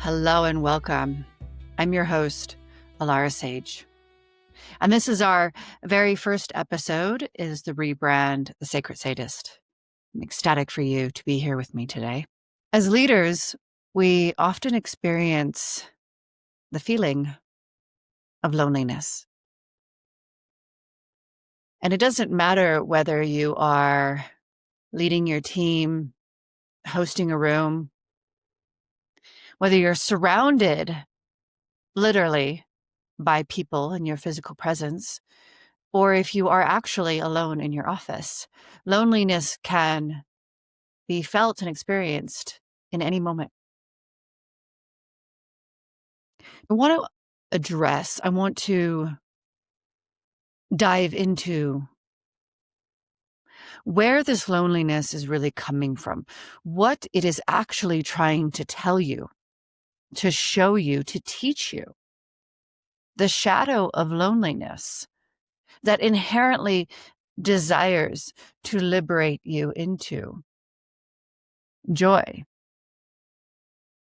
Hello and welcome. I'm your host, Alara Sage. And this is our very first episode is the rebrand, The Sacred Sadist. I'm ecstatic for you to be here with me today. As leaders, we often experience the feeling of loneliness. And it doesn't matter whether you are leading your team, hosting a room, whether you're surrounded literally by people in your physical presence, or if you are actually alone in your office. Loneliness can be felt and experienced in any moment. I want to dive into where this loneliness is really coming from, what it is actually trying to tell you, to show you, to teach you. The shadow of loneliness that inherently desires to liberate you into joy,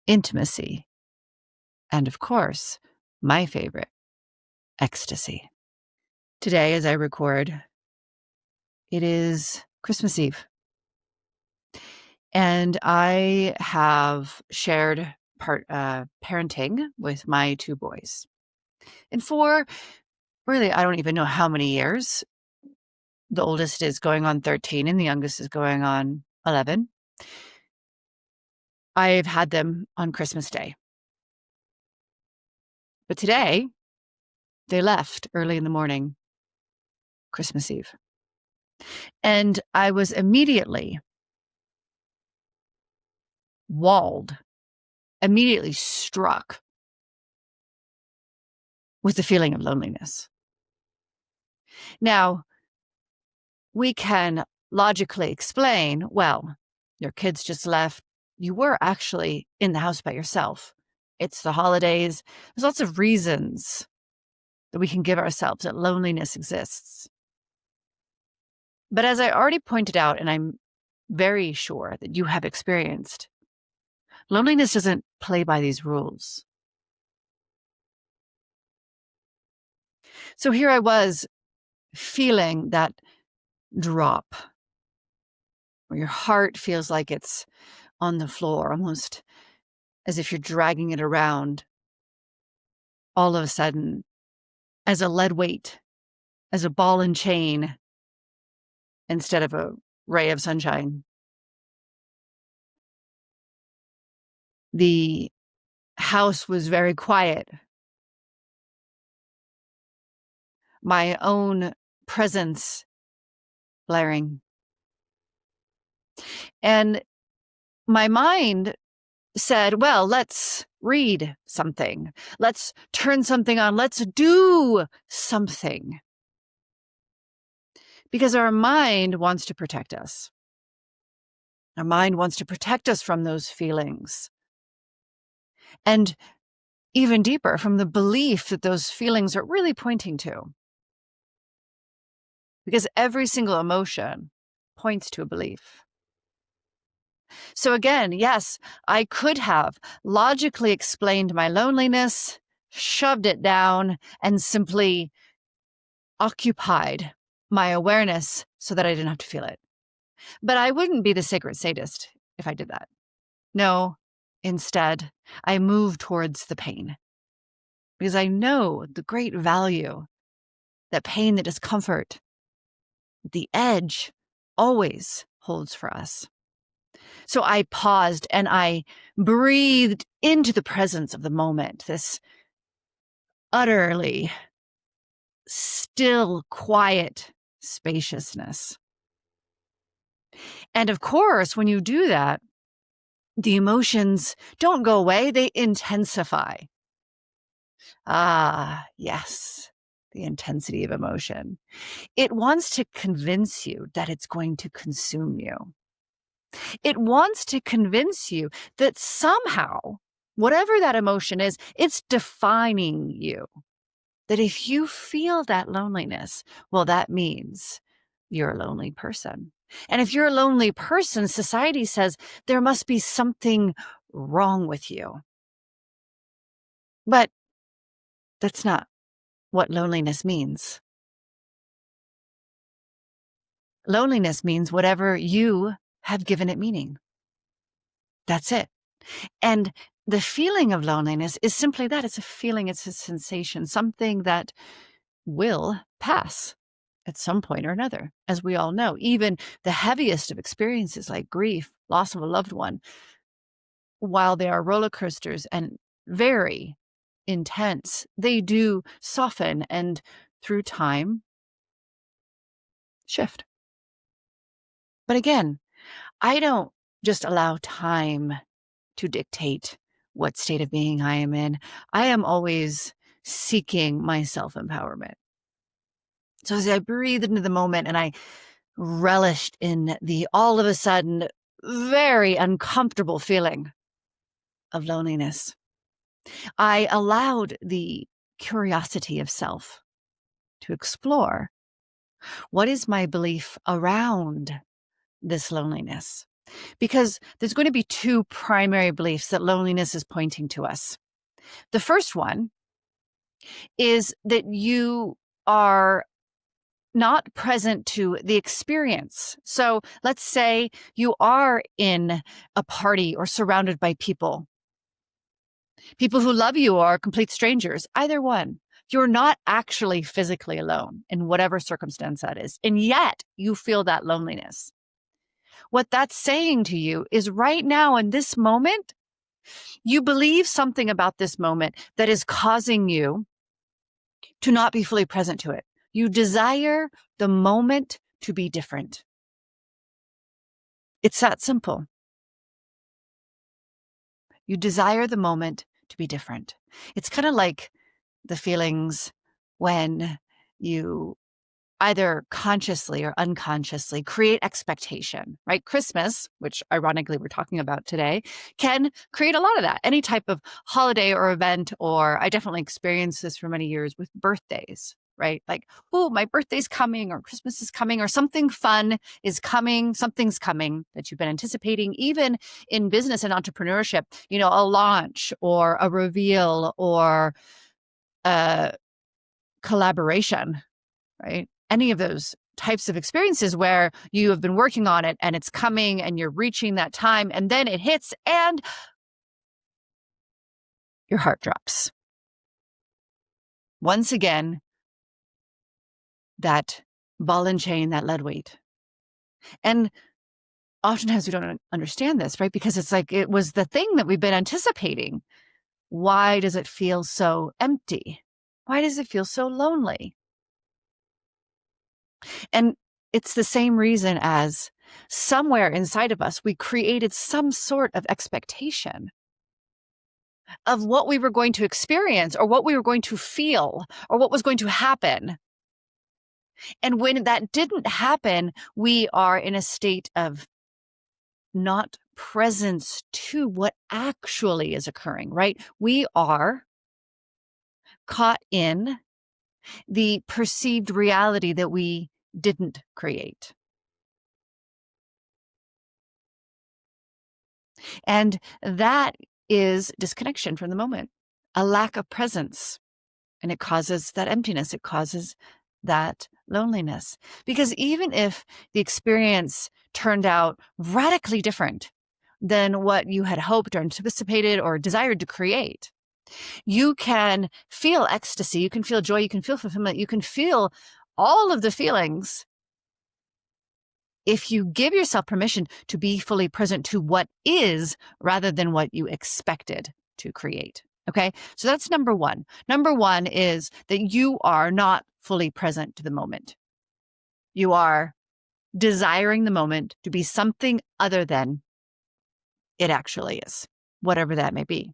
intimacy, and of course, my favorite, ecstasy. Today, as I record, it is Christmas Eve. And I have shared parenting with my two boys. And for really, I don't even know how many years. The oldest is going on 13 and the youngest is going on 11. I've had them on Christmas Day. But today, they left early in the morning, Christmas Eve. And I was immediately immediately struck with the feeling of loneliness. Now, we can logically explain, well, your kids just left. You were actually in the house by yourself. It's the holidays. There's lots of reasons that we can give ourselves that loneliness exists. But as I already pointed out, and I'm very sure that you have experienced, loneliness doesn't play by these rules. So here I was feeling that drop where your heart feels like it's on the floor, almost as if you're dragging it around. All of a sudden, as a lead weight, as a ball and chain, instead of a ray of sunshine. The house was very quiet. My own presence blaring. And my mind said, well, let's read something. Let's turn something on. Let's do something. Because our mind wants to protect us. Our mind wants to protect us from those feelings. And even deeper, from the belief that those feelings are really pointing to. Because every single emotion points to a belief. So again, yes, I could have logically explained my loneliness, shoved it down, and simply occupied my awareness so that I didn't have to feel it. But I wouldn't be the sacred sadist if I did that. No, instead, I move towards the pain. Because I know the great value that pain, the discomfort, the edge always holds for us. So I paused and I breathed into the presence of the moment, this utterly still, quiet spaciousness. And of course, when you do that, the emotions don't go away, they intensify. Ah, yes, the intensity of emotion. It wants to convince you that it's going to consume you. It wants to convince you that somehow, whatever that emotion is, it's defining you. That if you feel that loneliness, well, that means you're a lonely person. And if you're a lonely person, society says there must be something wrong with you. But that's not what loneliness means. Loneliness means whatever you have given it meaning. That's it. And the feeling of loneliness is simply that. It's a feeling, it's a sensation, something that will pass at some point or another. As we all know, even the heaviest of experiences like grief, loss of a loved one, while they are roller coasters and very intense, they do soften and through time shift. But again, I don't just allow time to dictate what state of being I am in. I am always seeking my self empowerment. So as I breathed into the moment and I relished in the all of a sudden very uncomfortable feeling of loneliness, I allowed the curiosity of self to explore what is my belief around this loneliness. Because there's going to be two primary beliefs that loneliness is pointing to us. The first one is that you are not present to the experience. So let's say you are in a party or surrounded by people who love you or are complete strangers, either one. You're not actually physically alone in whatever circumstance that is. And yet you feel that loneliness. What that's saying to you is right now in this moment, you believe something about this moment that is causing you to not be fully present to it. You desire the moment to be different. It's that simple. You desire the moment to be different. It's kind of like the feelings when you either consciously or unconsciously create expectation, right? Christmas, which ironically we're talking about today, can create a lot of that. Any type of holiday or event, or I definitely experienced this for many years with birthdays, right? Like, oh, my birthday's coming or Christmas is coming or something fun is coming, something's coming that you've been anticipating, even in business and entrepreneurship, a launch or a reveal or a collaboration, right? Any of those types of experiences where you have been working on it and it's coming and you're reaching that time and then it hits and your heart drops. Once again, that ball and chain, that lead weight. And oftentimes we don't understand this, right? Because it's like it was the thing that we've been anticipating. Why does it feel so empty? Why does it feel so lonely? And it's the same reason as somewhere inside of us, we created some sort of expectation of what we were going to experience or what we were going to feel or what was going to happen. And when that didn't happen, we are in a state of not presence to what actually is occurring, right? We are caught in the perceived reality that we didn't create. And that is disconnection from the moment, a lack of presence. And it causes that emptiness. It causes that loneliness. Because even if the experience turned out radically different than what you had hoped or anticipated or desired to create, you can feel ecstasy, you can feel joy, you can feel fulfillment, you can feel all of the feelings if you give yourself permission to be fully present to what is rather than what you expected to create. Okay, so that's number one. Number one is that you are not fully present to the moment. You are desiring the moment to be something other than it actually is, whatever that may be.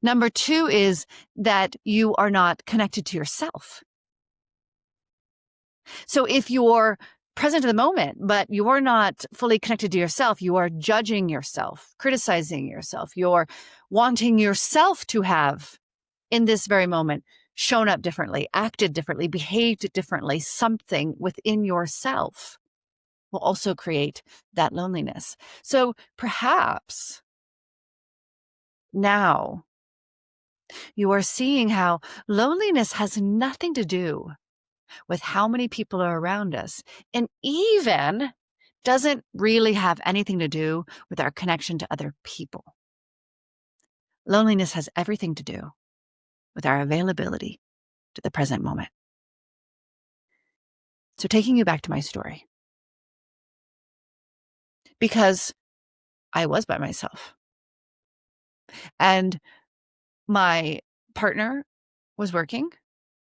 Number two is that you are not connected to yourself. So if you're present to the moment, but you're not fully connected to yourself, you are judging yourself, criticizing yourself, you're wanting yourself to have, in this very moment, shown up differently, acted differently, behaved differently, something within yourself will also create that loneliness. So perhaps now You are seeing how loneliness has nothing to do with how many people are around us, and even doesn't really have anything to do with our connection to other people. Loneliness has everything to do with our availability to the present moment. So, taking you back to my story, because I was by myself and my partner was working,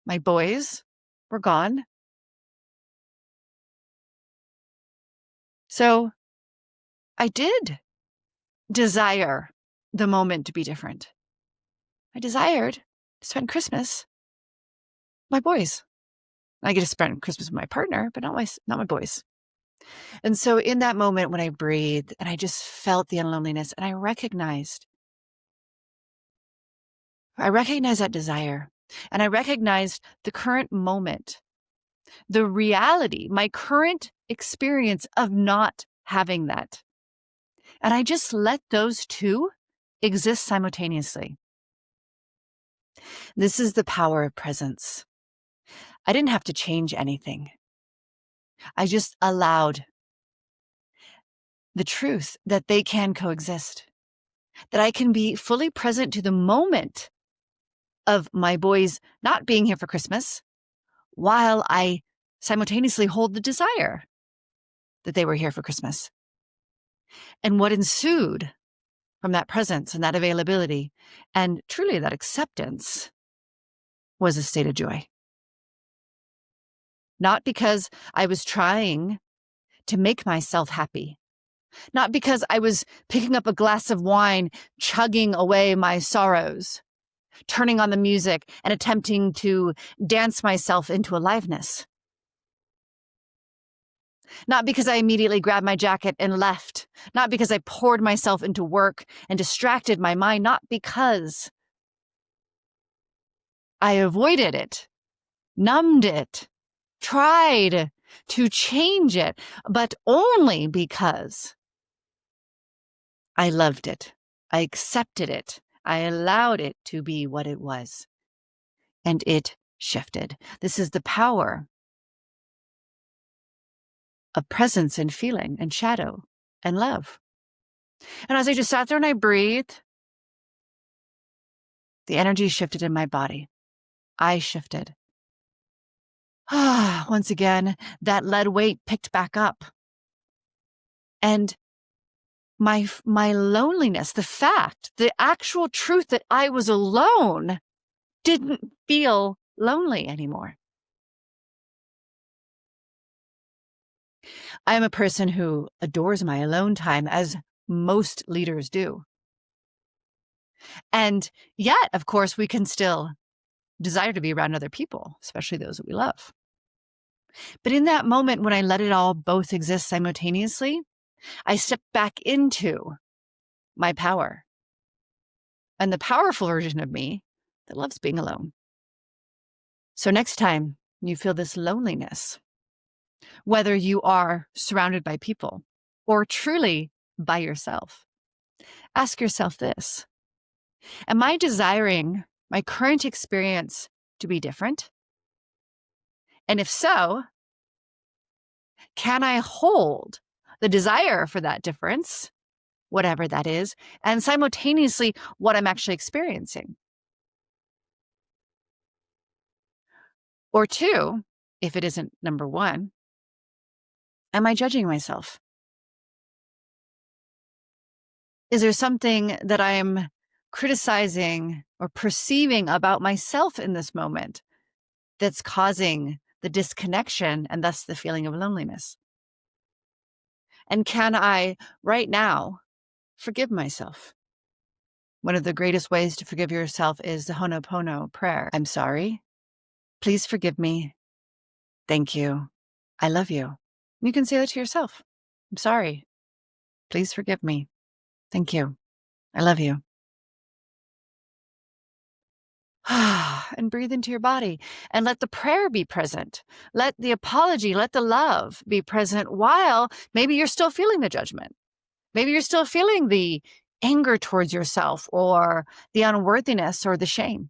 my boys were gone. So, I did desire the moment to be different. I desired to spend Christmas with my boys. I get to spend Christmas with my partner, but not my boys. And so in that moment when I breathed and I just felt the unloneliness and I recognized that desire and I recognized the current moment, the reality, my current experience of not having that. And I just let those two exist simultaneously. This is the power of presence. I didn't have to change anything. I just allowed the truth that they can coexist, that I can be fully present to the moment of my boys not being here for Christmas while I simultaneously hold the desire that they were here for Christmas. And what ensued from that presence and that availability and truly that acceptance was a state of joy. Not because I was trying to make myself happy, not because I was picking up a glass of wine, chugging away my sorrows, turning on the music and attempting to dance myself into aliveness. Not because I immediately grabbed my jacket and left, not because I poured myself into work and distracted my mind, not because I avoided it, numbed it, tried to change it, but only because I loved it. I accepted it. I allowed it to be what it was. And it shifted. This is the power of presence and feeling and shadow and love. And as I just sat there and I breathed, the energy shifted in my body. I shifted. Once again, that lead weight picked back up. And my loneliness, the actual truth that I was alone didn't feel lonely anymore. I am a person who adores my alone time, as most leaders do. And yet, of course, we can still desire to be around other people, especially those that we love. But in that moment, when I let it all both exist simultaneously, I stepped back into my power and the powerful version of me that loves being alone. So next time you feel this loneliness, whether you are surrounded by people or truly by yourself, ask yourself this: am I desiring my current experience to be different? And if so, can I hold the desire for that difference, whatever that is, and simultaneously what I'm actually experiencing? Or two, if it isn't number one, am I judging myself? Is there something that I'm criticizing or perceiving about myself in this moment that's causing the disconnection and thus the feeling of loneliness? And can I, right now, forgive myself? One of the greatest ways to forgive yourself is the Ho'oponopono prayer. I'm sorry. Please forgive me. Thank you. I love you. You can say that to yourself. I'm sorry. Please forgive me. Thank you. I love you. And breathe into your body and let the prayer be present. Let the apology, let the love be present while maybe you're still feeling the judgment. Maybe you're still feeling the anger towards yourself or the unworthiness or the shame.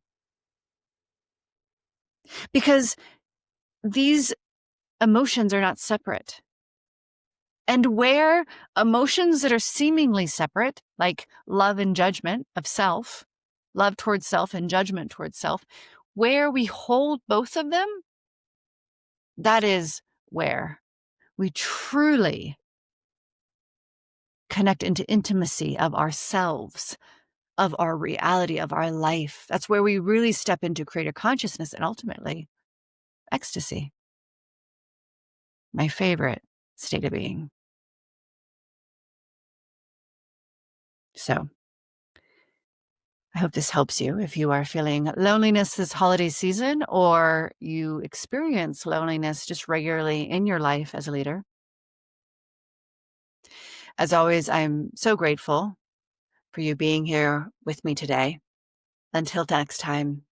Because these emotions are not separate. And where emotions that are seemingly separate, like love and judgment of self, love towards self and judgment towards self, where we hold both of them, that is where we truly connect into intimacy of ourselves, of our reality, of our life. That's where we really step into creator consciousness and ultimately ecstasy, my favorite state of being. So I hope this helps you if you are feeling loneliness this holiday season or you experience loneliness just regularly in your life as a leader. As always, I'm so grateful for you being here with me today. Until next time.